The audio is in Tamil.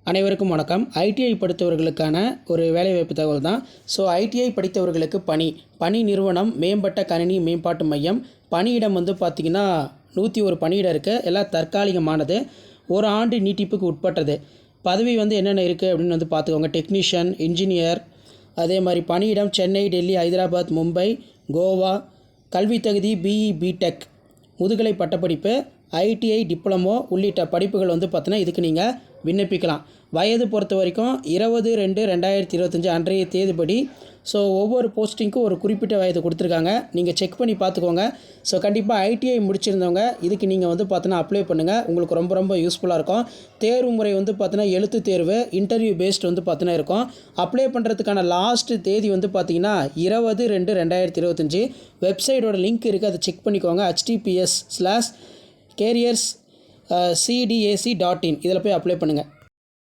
அனைவருக்கும் வணக்கம். ஐடிஐ படித்தவர்களுக்கான ஒரு வேலைவாய்ப்பு தகவல் தான். ஐடிஐ படித்தவர்களுக்கு பணி நிறுவனம் மேம்பட்ட கணினி மேம்பாட்டு மையம். பணியிடம் பார்த்திங்கன்னா 101 பணியிடம் இருக்குது. எல்லாம் தற்காலிகமானது. ஒரு ஆண்டு நீட்டிப்புக்கு உட்பட்டது. பதவி என்னென்ன இருக்குது அப்படின்னு பார்த்துக்கோங்க. டெக்னீஷியன், இன்ஜினியர், அதே மாதிரி பணியிடம் சென்னை, டெல்லி, ஹைதராபாத், மும்பை, கோவா. கல்வி தகுதி பிஇ, பிடெக், முதுகலை பட்டப்படிப்பு, ஐடிஐ, டிப்ளமோ உள்ளிட்ட படிப்புகள் பார்த்தீங்கன்னா இதுக்கு நீங்கள் விண்ணப்பிக்கலாம். வயது பொறுத்த வரைக்கும் 20/2/2025 அன்றைய தேதிப்படி. ஒவ்வொரு போஸ்டிங்க்கும் ஒரு குறிப்பிட்ட வயது கொடுத்துருக்காங்க. நீங்கள் செக் பண்ணி பார்த்துக்கோங்க. கண்டிப்பாக ஐடிஐ முடிச்சிருந்தவங்க இதுக்கு நீங்கள் பார்த்தீங்கன்னா அப்ளை பண்ணுங்கள். உங்களுக்கு ரொம்ப ரொம்ப யூஸ்ஃபுல்லாக இருக்கும். தேர்வு முறை பார்த்தீங்கன்னா எழுத்து தேர்வு, இன்டர்வியூ பேஸ்ட் பார்த்தீங்கன்னா இருக்கும். அப்ளை பண்ணுறதுக்கான லாஸ்ட் தேதி பார்த்தீங்கன்னா 20/2/2025. வெப்சைட்டோட லிங்க் இருக்குது, அதை செக் பண்ணிக்கோங்க. https/careers.cdac.in இதில் போய் அப்ளை பண்ணுங்கள்.